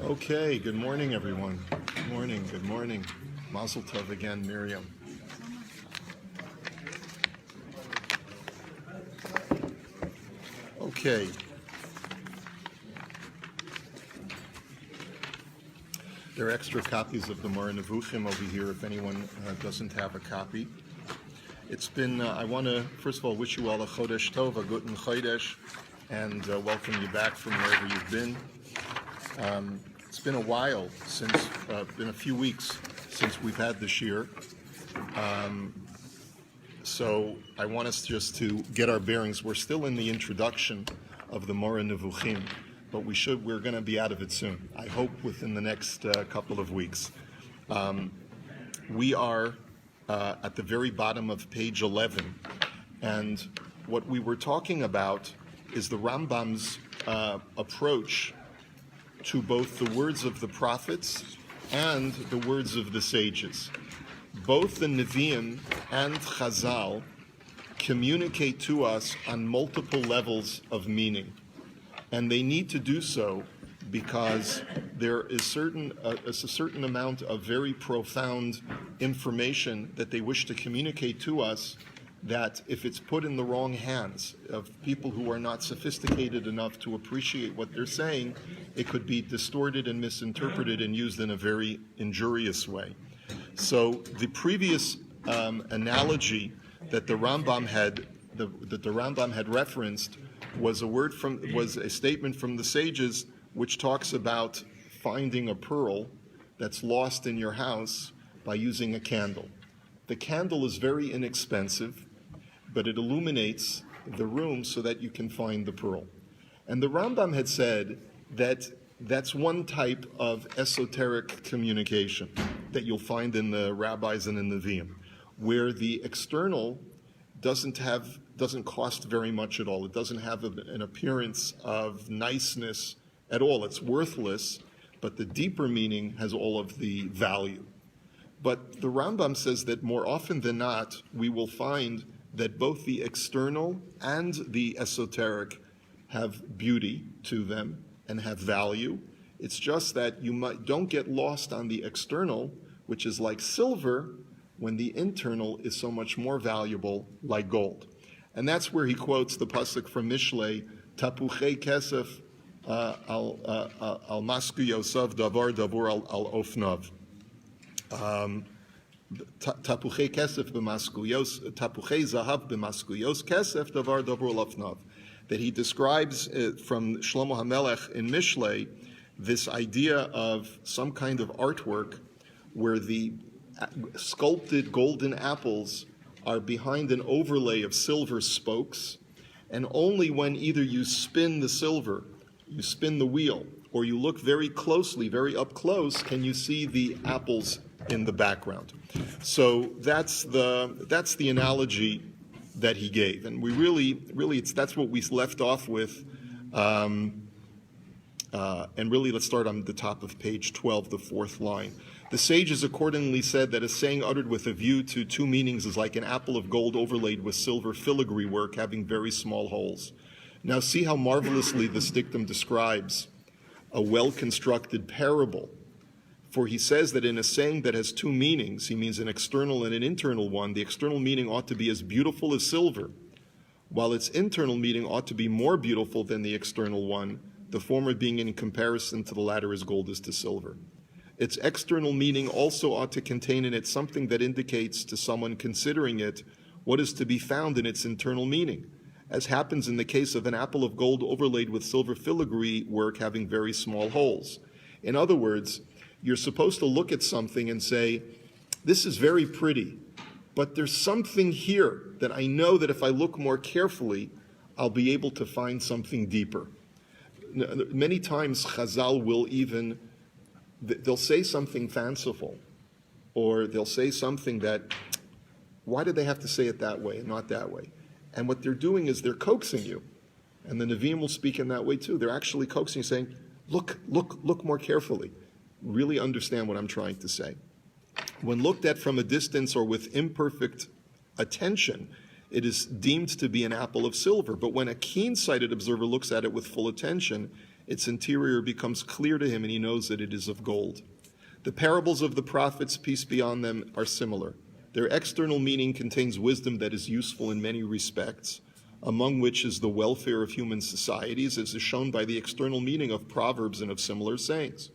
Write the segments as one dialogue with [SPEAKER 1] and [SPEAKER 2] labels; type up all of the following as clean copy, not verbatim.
[SPEAKER 1] Okay, good morning, everyone. Good morning. Mazel tov again, Miriam. Okay. There are extra copies of the Moreh Nevukhim over here if anyone doesn't have a copy. It's been, I want to, first of all, wish you all a Chodesh Tov, a Guten Chodesh, and welcome you back from wherever you've been. It's been a while since, been a few weeks since we've had this year. So I want us just to get our bearings. We're still in the introduction of the Moreh Nevukhim, but we're going to be out of it soon. I hope within the next couple of weeks. We are at the very bottom of page 11, and what we were talking about is the Rambam's approach to both the words of the prophets and the words of the sages. Both the Nevi'im and Chazal communicate to us on multiple levels of meaning, and they need to do so because there is a certain amount of very profound information that they wish to communicate to us that if it's put in the wrong hands of people who are not sophisticated enough to appreciate what they're saying, it could be distorted and misinterpreted and used in a very injurious way. So the previous analogy that the Rambam had referenced was a statement from the sages which talks about finding a pearl that's lost in your house by using a candle. The candle is very inexpensive, but it illuminates the room so that you can find the pearl. And the Rambam had said that that's one type of esoteric communication that you'll find in the rabbis and in the Nevi'im, where the external doesn't cost very much at all. It doesn't have an appearance of niceness at all. It's worthless, but the deeper meaning has all of the value. But the Rambam says that more often than not, we will find that both the external and the esoteric have beauty to them and have value. It's just that don't get lost on the external, which is like silver, when the internal is so much more valuable, like gold. And that's where he quotes the pasuk from Mishlei, Tapuchei kesef al masku yosef davar dabur al ofnav. Tapuchei kesef b'maskuyos, tapuchei zahav b'maskuyos kesef davar dabur al ofnav. That he describes from Shlomo HaMelech in Mishlei this idea of some kind of artwork where the sculpted golden apples are behind an overlay of silver spokes, and only when either you spin the wheel, or you look very closely, very up close, can you see the apples in the background. So that's the analogy that he gave, and we really that's what we left off with. And really, let's start on the top of page 12, the fourth line. The sages accordingly said that a saying uttered with a view to two meanings is like an apple of gold overlaid with silver filigree work having very small holes. Now see how marvelously this dictum describes a well-constructed parable. For he says that in a saying that has two meanings, he means an external and an internal one, the external meaning ought to be as beautiful as silver, while its internal meaning ought to be more beautiful than the external one, the former being in comparison to the latter as gold is to silver. Its external meaning also ought to contain in it something that indicates to someone considering it what is to be found in its internal meaning, as happens in the case of an apple of gold overlaid with silver filigree work having very small holes. In other words, you're supposed to look at something and say, this is very pretty, but there's something here that I know that if I look more carefully, I'll be able to find something deeper. Many times Chazal will they'll say something fanciful, or they'll say something that, why did they have to say it that way and not that way? And what they're doing is they're coaxing you. And the Nevi'im will speak in that way too. They're actually coaxing you, saying, look more carefully. Really understand what I'm trying to say. When looked at from a distance or with imperfect attention, it is deemed to be an apple of silver. But when a keen-sighted observer looks at it with full attention, its interior becomes clear to him and he knows that it is of gold. The parables of the prophets, peace be on them, are similar. Their external meaning contains wisdom that is useful in many respects, among which is the welfare of human societies, as is shown by the external meaning of proverbs and of similar sayings.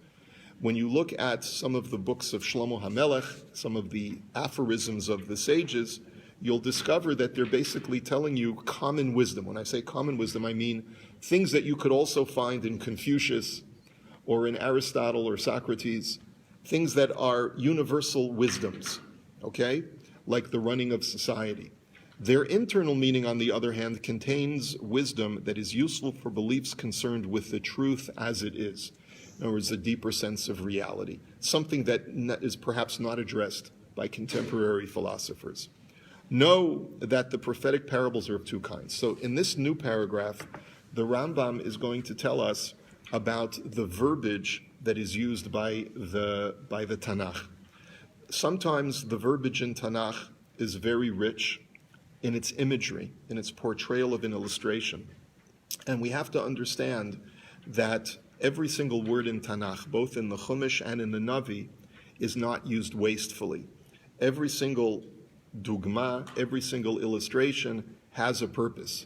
[SPEAKER 1] When you look at some of the books of Shlomo HaMelech, some of the aphorisms of the sages, you'll discover that they're basically telling you common wisdom. When I say common wisdom, I mean things that you could also find in Confucius or in Aristotle or Socrates, things that are universal wisdoms, okay, like the running of society. Their internal meaning, on the other hand, contains wisdom that is useful for beliefs concerned with the truth as it is. In other words, a deeper sense of reality, something that is perhaps not addressed by contemporary philosophers. Know that the prophetic parables are of two kinds. So in this new paragraph, the Rambam is going to tell us about the verbiage that is used by the Tanakh. Sometimes the verbiage in Tanakh is very rich in its imagery, in its portrayal of an illustration. And we have to understand that every single word in Tanakh, both in the Chumash and in the Navi, is not used wastefully. Every single dugma, every single illustration has a purpose.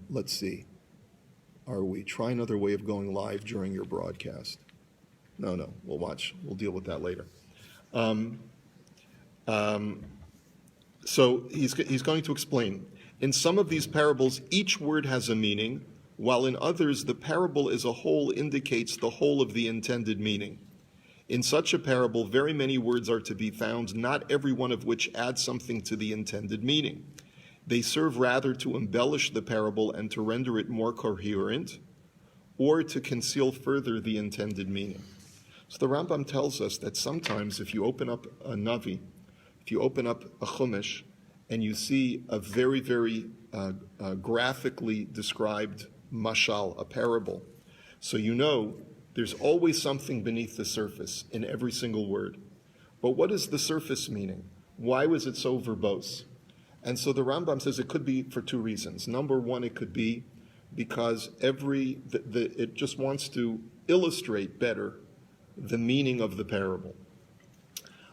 [SPEAKER 1] Let's see. Try another way of going live during your broadcast. No, we'll watch. We'll deal with that later. So he's going to explain. In some of these parables, each word has a meaning, while in others, the parable as a whole indicates the whole of the intended meaning. In such a parable, very many words are to be found, not every one of which adds something to the intended meaning. They serve rather to embellish the parable and to render it more coherent, or to conceal further the intended meaning. So the Rambam tells us that sometimes if you open up a Navi, if you open up a Chumash, and you see a very, very graphically described mashal, a parable, so you know there's always something beneath the surface in every single word. But what is the surface meaning? Why was it so verbose? And so the Rambam says it could be for two reasons. Number one, it could be because it just wants to illustrate better the meaning of the parable.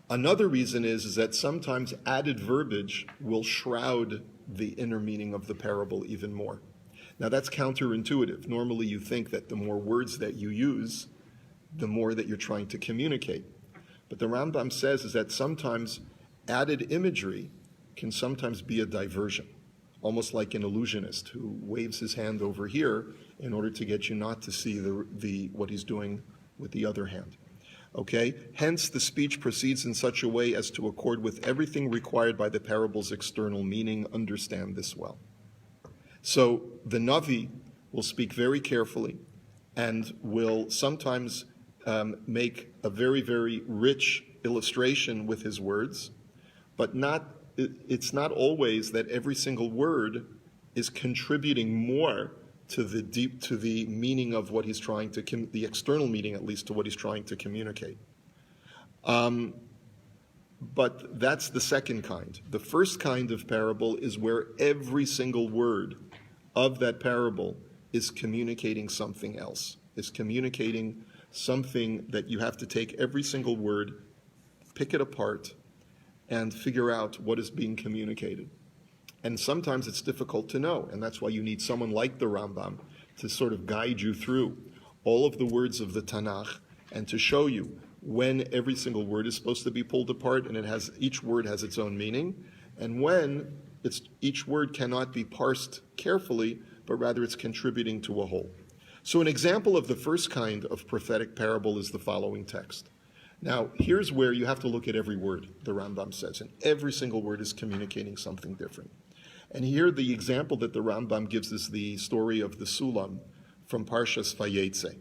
[SPEAKER 1] Another reason is that sometimes added verbiage will shroud the inner meaning of the parable even more. Now that's counterintuitive. Normally you think that the more words that you use, the more that you're trying to communicate. But the Rambam says is that sometimes added imagery can sometimes be a diversion, almost like an illusionist who waves his hand over here in order to get you not to see what he's doing with the other hand. Okay? Hence, the speech proceeds in such a way as to accord with everything required by the parable's external meaning. Understand this well. So the Navi will speak very carefully and will sometimes make a very, very rich illustration with his words, but it's not always that every single word is contributing more to the meaning of what he's trying to, the external meaning at least, to what he's trying to communicate. But that's the second kind. The first kind of parable is where every single word of that parable is communicating something else, is communicating something that you have to take every single word, pick it apart, and figure out what is being communicated. And sometimes it's difficult to know, and that's why you need someone like the Rambam to sort of guide you through all of the words of the Tanakh and to show you when every single word is supposed to be pulled apart and each word has its own meaning, and when each word cannot be parsed carefully, but rather it's contributing to a whole. So an example of the first kind of prophetic parable is the following text. Now, here's where you have to look at every word, the Rambam says, and every single word is communicating something different. And here the example that the Rambam gives is the story of the Sulam from Parshas Vayetze,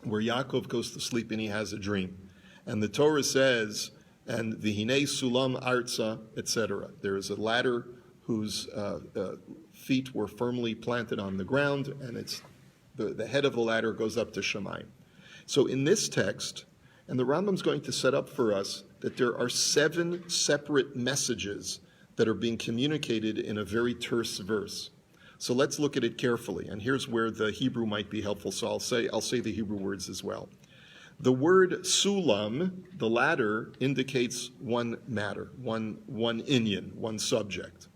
[SPEAKER 1] where Yaakov goes to sleep and he has a dream. And the Torah says, and V'hinei Sulam Arza, etc. There is a ladder whose feet were firmly planted on the ground, and the head of the ladder goes up to Shamayim. So in this text, and the Rambam's going to set up for us that there are 7 separate messages that are being communicated in a very terse verse. So let's look at it carefully. And here's where the Hebrew might be helpful. So I'll say the Hebrew words as well. The word sulam, the ladder, indicates one matter, one inyan, one subject.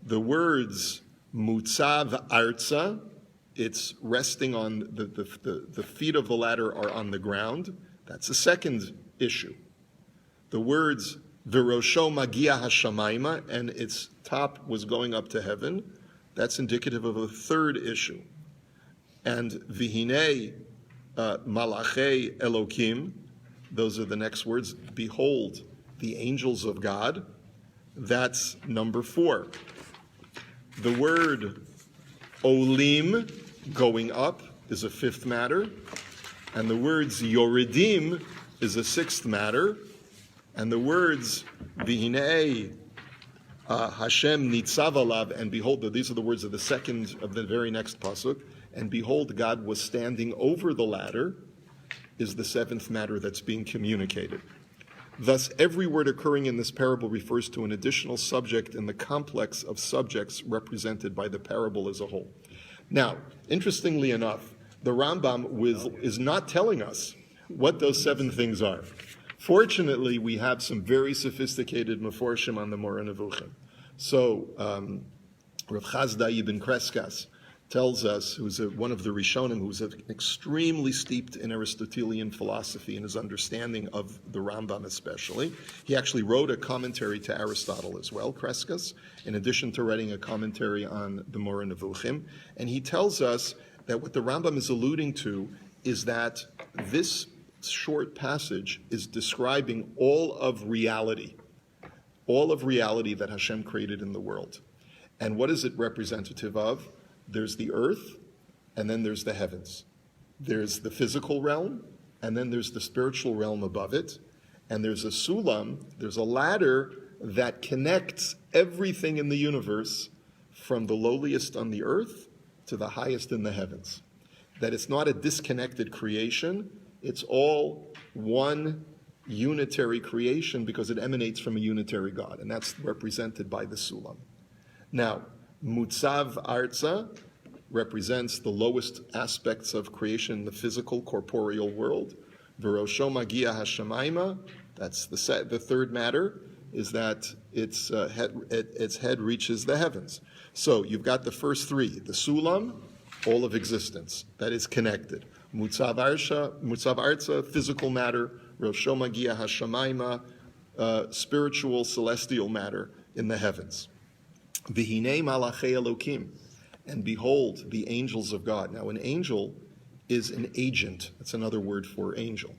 [SPEAKER 1] The words mutzav arza, it's resting on the feet of the ladder are on the ground. That's a second issue. The words virosho magia hashamayma, and its top was going up to heaven, that's indicative of a third issue. And vihine malachei Elokim, those are the next words, behold, the angels of God, that's number 4. The word olim, going up, is a 5th matter, and the words yoridim is a 6th matter, and the words v'hinei Hashem nitzav alav, and behold, these are the words of the second of the very next pasuk, and behold, God was standing over the ladder, is the 7th matter that's being communicated. Thus, every word occurring in this parable refers to an additional subject in the complex of subjects represented by the parable as a whole. Now, interestingly enough, the Rambam is not telling us what those 7 things are. Fortunately, we have some very sophisticated meforshim on the Moreh Nevukhim. So, Rav Chazda Ibn Kreskas tells us, who's one of the Rishonim, who's extremely steeped in Aristotelian philosophy and his understanding of the Rambam especially. He actually wrote a commentary to Aristotle as well, Kreskas, in addition to writing a commentary on the Moreh Nevukhim. And he tells us that what the Rambam is alluding to is that this short passage is describing all of reality that Hashem created in the world. And what is it representative of? There's the earth, and then there's the heavens. There's the physical realm, and then there's the spiritual realm above it. And there's a sulam, there's a ladder that connects everything in the universe from the lowliest on the earth to the highest in the heavens. That it's not a disconnected creation, it's all one unitary creation because it emanates from a unitary God, and that's represented by the sulam. Now, Mutzav Arza represents the lowest aspects of creation in the physical, corporeal world. Virosho Magia Hashamayma, that's the 3rd matter, is that its head reaches the heavens. So you've got the first 3, the Sulam, all of existence, that is connected. Mutzav Arza, physical matter. Rosho Magia Hashamayma, spiritual, celestial matter in the heavens. V'hinei malachei Elokim, and behold, the angels of God. Now, an angel is an agent. That's another word for angel.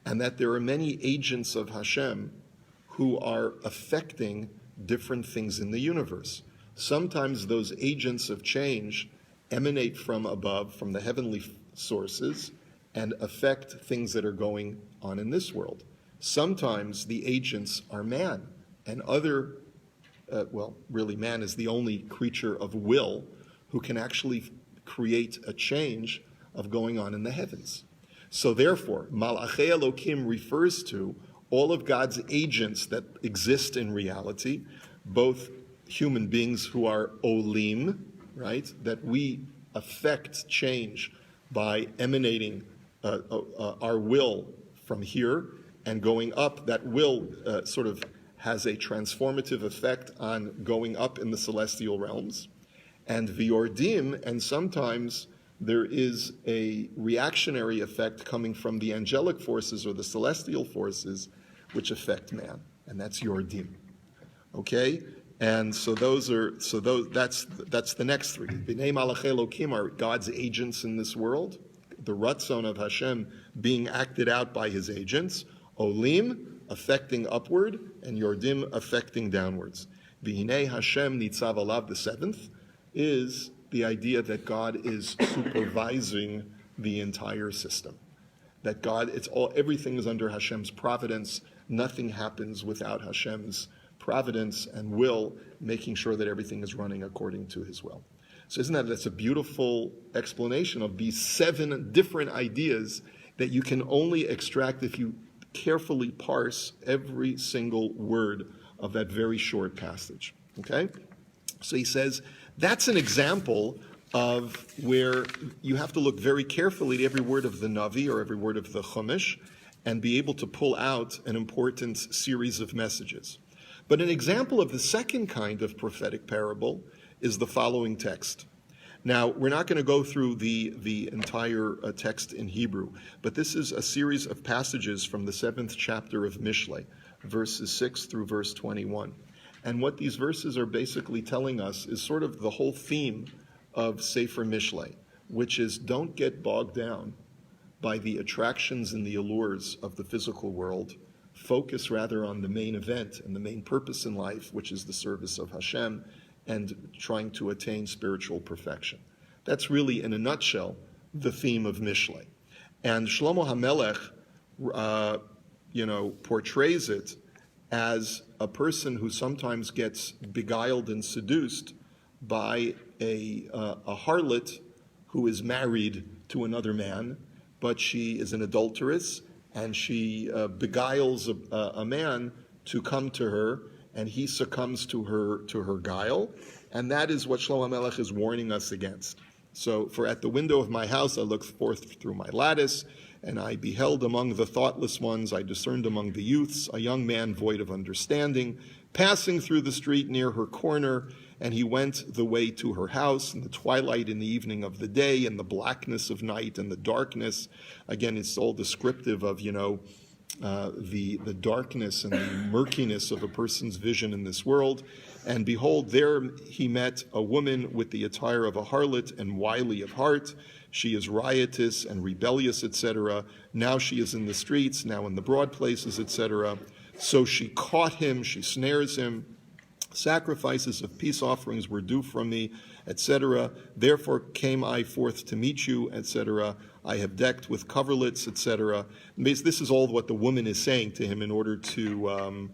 [SPEAKER 1] And that there are many agents of Hashem who are affecting different things in the universe. Sometimes those agents of change emanate from above, from the heavenly sources, and affect things that are going on in this world. Sometimes the agents are man, and other really man is the only creature of will who can actually create a change of going on in the heavens. So therefore, Malachei Elokim refers to all of God's agents that exist in reality, both human beings who are olim, right, that we affect change by emanating our will from here and going up. That will sort of has a transformative effect on going up in the celestial realms. And viordim, and sometimes there is a reactionary effect coming from the angelic forces or the celestial forces which affect man, and that's yordim. Okay? And so that's the next 3. B'nei Malachei Elokim are God's agents in this world, the Ratzon of Hashem being acted out by his agents, Olim, affecting upward, and Yordim, affecting downwards. V'hinei Hashem nitzav alav, the 7th, is the idea that God is supervising the entire system. That everything is under Hashem's providence. Nothing happens without Hashem's providence and will, making sure that everything is running according to his will. So that's a beautiful explanation of these 7 different ideas that you can only extract if you carefully parse every single word of that very short passage. Okay? So he says, That's an example of where you have to look very carefully at every word of the Navi or every word of the Chumash and be able to pull out an important series of messages. But an example of the second kind of prophetic parable is the following text. Now, we're not going to go through the entire text in Hebrew, but this is a series of passages from the 7th chapter of Mishlei, verses 6 through verse 21. And what these verses are basically telling us is sort of the whole theme of Sefer Mishlei, which is don't get bogged down by the attractions and the allures of the physical world. Focus rather on the main event and the main purpose in life, which is the service of Hashem and trying to attain spiritual perfection. That's really, in a nutshell, the theme of Mishlei. And Shlomo HaMelech, portrays it as a person who sometimes gets beguiled and seduced by a harlot who is married to another man, but she is an adulteress, and she beguiles a man to come to her, and he succumbs to her guile, and that is what Shlomo HaMelech is warning us against. So, for at the window of my house I looked forth through my lattice, and I beheld among the thoughtless ones, I discerned among the youths, a young man void of understanding, passing through the street near her corner, and he went the way to her house in the twilight, in the evening of the day, in the blackness of night and the darkness. Again, it's all descriptive of, the darkness and the murkiness of a person's vision in this world. And behold, there he met a woman with the attire of a harlot and wily of heart. She is riotous and rebellious, etc. Now she is in the streets, now in the broad places, etc. So she caught him, she snares him. Sacrifices of peace offerings were due from me, etc. Therefore came I forth to meet you, etc. I have decked with coverlets, etc. This is all what the woman is saying to him in order to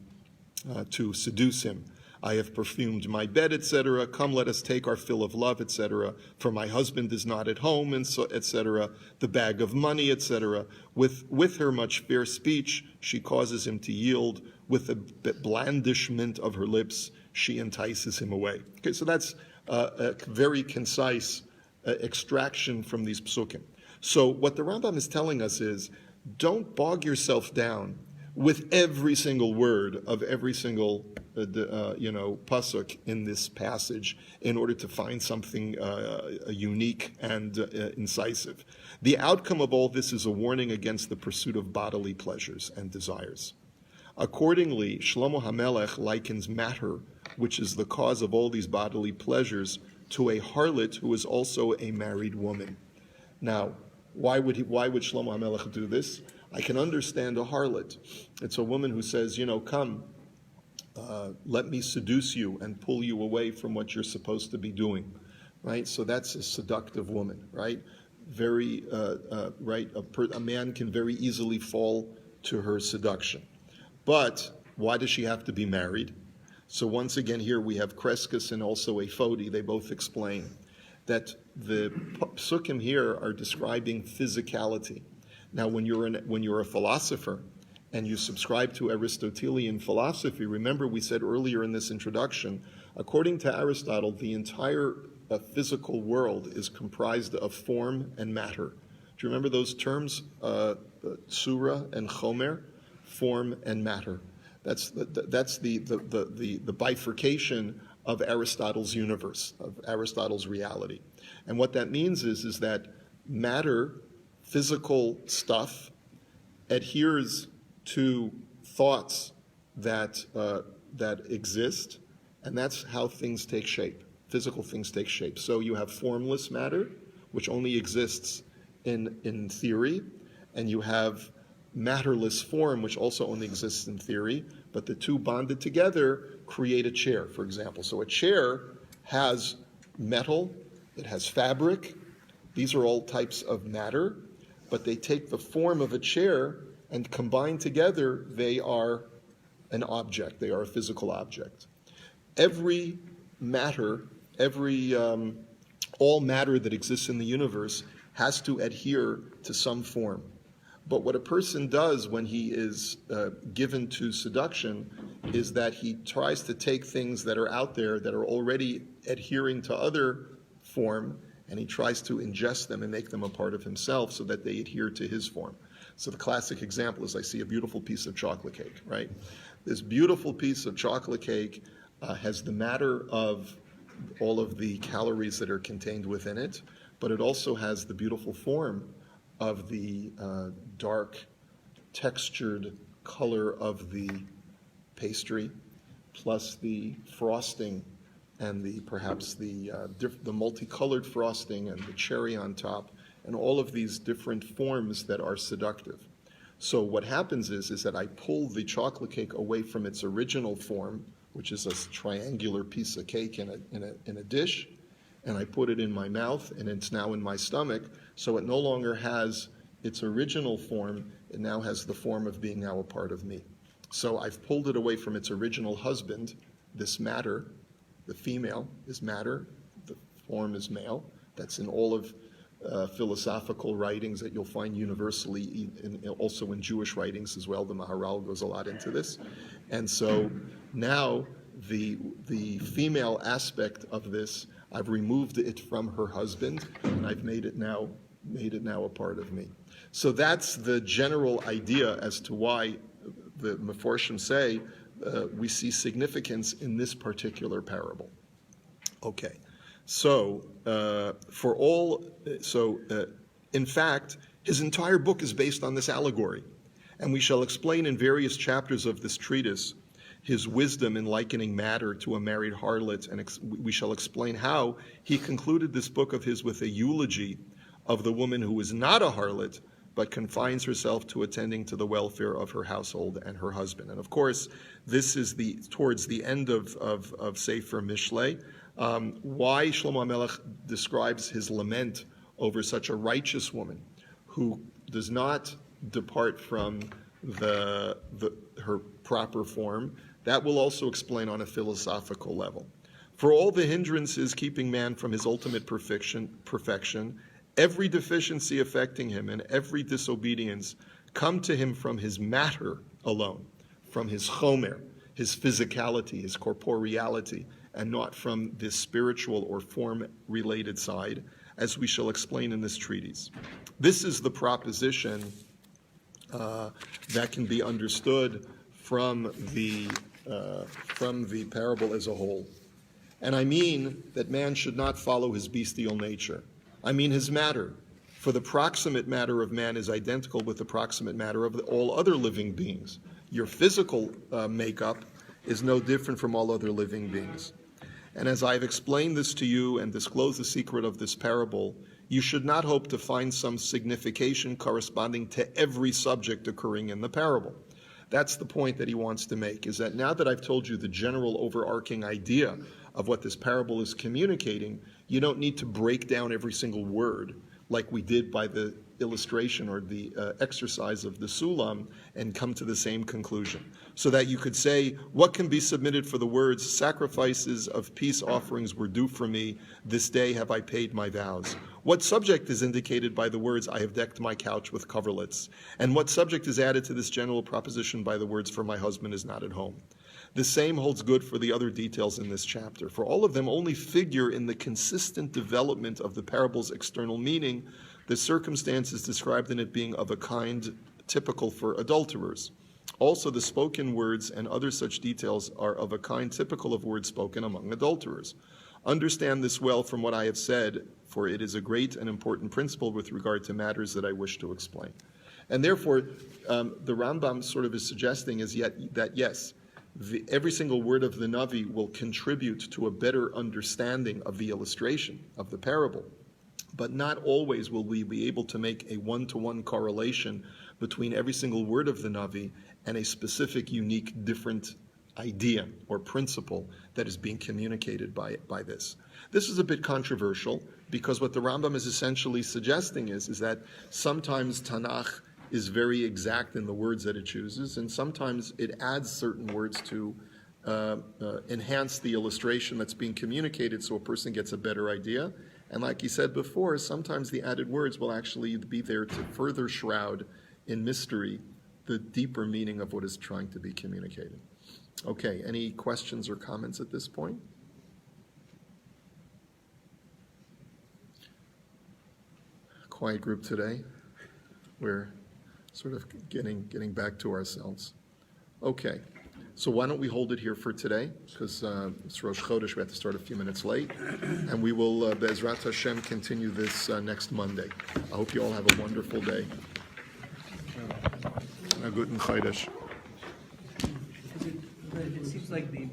[SPEAKER 1] seduce him. I have perfumed my bed, etc. Come, let us take our fill of love, etc. For my husband is not at home, and so, etc. The bag of money, etc. With her much fair speech, she causes him to yield. With the blandishment of her lips, she entices him away. Okay, so that's a very concise extraction from these psukim. So what the Rambam is telling us is, don't bog yourself down with every single word of every single pasuk in this passage in order to find something unique and incisive. The outcome of all this is a warning against the pursuit of bodily pleasures and desires. Accordingly, Shlomo HaMelech likens matter, which is the cause of all these bodily pleasures, to a harlot who is also a married woman. Now, why would Shlomo HaMelech do this? I can understand a harlot. It's a woman who says, come, let me seduce you and pull you away from what you're supposed to be doing, right? So that's a seductive woman, right? Very, right, a man can very easily fall to her seduction. But why does she have to be married? So once again, here we have Crescus and also Ephodi. They both explain that the psukim here are describing physicality. Now, when you're a philosopher and you subscribe to Aristotelian philosophy, remember we said earlier in this introduction, according to Aristotle, the entire physical world is comprised of form and matter. Do you remember those terms, Surah and Chomer? Form and matter. That's the bifurcation of Aristotle's universe, of Aristotle's reality. And what that means is that matter, physical stuff, adheres to thoughts that exist, and that's how things take shape. Physical things take shape. So you have formless matter, which only exists in theory, and you have matterless form, which also only exists in theory, but the two bonded together create a chair, for example. So a chair has metal, it has fabric. These are all types of matter, but they take the form of a chair and combined together, they are an object. They are a physical object. Every matter, all matter that exists in the universe has to adhere to some form. But what a person does when he is given to seduction is that he tries to take things that are out there that are already adhering to other form, and he tries to ingest them and make them a part of himself so that they adhere to his form. So the classic example is I see a beautiful piece of chocolate cake, right? This beautiful piece of chocolate cake has the matter of all of the calories that are contained within it, but it also has the beautiful form of the dark, textured color of the pastry, plus the frosting and perhaps the multicolored frosting and the cherry on top, and all of these different forms that are seductive. So what happens is that I pull the chocolate cake away from its original form, which is a triangular piece of cake in a dish, and I put it in my mouth, and it's now in my stomach, so it no longer has its original form, it now has the form of being now a part of me. So I've pulled it away from its original husband, this matter, the female is matter, the form is male. That's in all of philosophical writings that you'll find universally, also in Jewish writings as well. The Maharal goes a lot into this. And so now the female aspect of this, I've removed it from her husband, and I've made it now a part of me. So that's the general idea as to why the Meforshim say we see significance in this particular parable. Okay, so in fact, his entire book is based on this allegory, and we shall explain in various chapters of this treatise his wisdom in likening matter to a married harlot, and we shall explain how he concluded this book of his with a eulogy of the woman who is not a harlot, but confines herself to attending to the welfare of her household and her husband. And of course, this is towards the end of Sefer Mishlei. Why Shlomo HaMelech describes his lament over such a righteous woman who does not depart from her proper form, that will also explain on a philosophical level. For all the hindrances keeping man from his ultimate perfection, every deficiency affecting him and every disobedience come to him from his matter alone, from his chomer, his physicality, his corporeality, and not from this spiritual or form-related side, as we shall explain in this treatise. This is the proposition that can be understood from the parable as a whole. And I mean that man should not follow his bestial nature. I mean his matter, for the proximate matter of man is identical with the proximate matter of all other living beings. Your physical makeup is no different from all other living beings. And as I've explained this to you and disclosed the secret of this parable, you should not hope to find some signification corresponding to every subject occurring in the parable. That's the point that he wants to make, is that now that I've told you the general overarching idea of what this parable is communicating, you don't need to break down every single word like we did by the illustration or the exercise of the Sulam and come to the same conclusion. So that you could say, what can be submitted for the words, sacrifices of peace offerings were due for me, this day have I paid my vows. What subject is indicated by the words, I have decked my couch with coverlets? And what subject is added to this general proposition by the words, for my husband is not at home? The same holds good for the other details in this chapter, for all of them only figure in the consistent development of the parable's external meaning, the circumstances described in it being of a kind typical for adulterers. Also, the spoken words and other such details are of a kind typical of words spoken among adulterers. Understand this well from what I have said, for it is a great and important principle with regard to matters that I wish to explain. And therefore, the Rambam sort of is suggesting that yes, every single word of the Navi will contribute to a better understanding of the illustration of the parable. But not always will we be able to make a one-to-one correlation between every single word of the Navi and a specific, unique, different idea or principle that is being communicated by this. This is a bit controversial because what the Rambam is essentially suggesting is that sometimes Tanakh is very exact in the words that it chooses, and sometimes it adds certain words to enhance the illustration that's being communicated so a person gets a better idea. And like he said before, sometimes the added words will actually be there to further shroud in mystery the deeper meaning of what is trying to be communicated. Okay, any questions or comments at this point? Quiet group today. We're sort of getting back to ourselves. Okay, so why don't we hold it here for today? Because it's Rosh Chodesh, we have to start a few minutes late. And we will, Be'ezrat Hashem, continue this next Monday. I hope you all have a wonderful day. A guten Chodesh.
[SPEAKER 2] It seems like the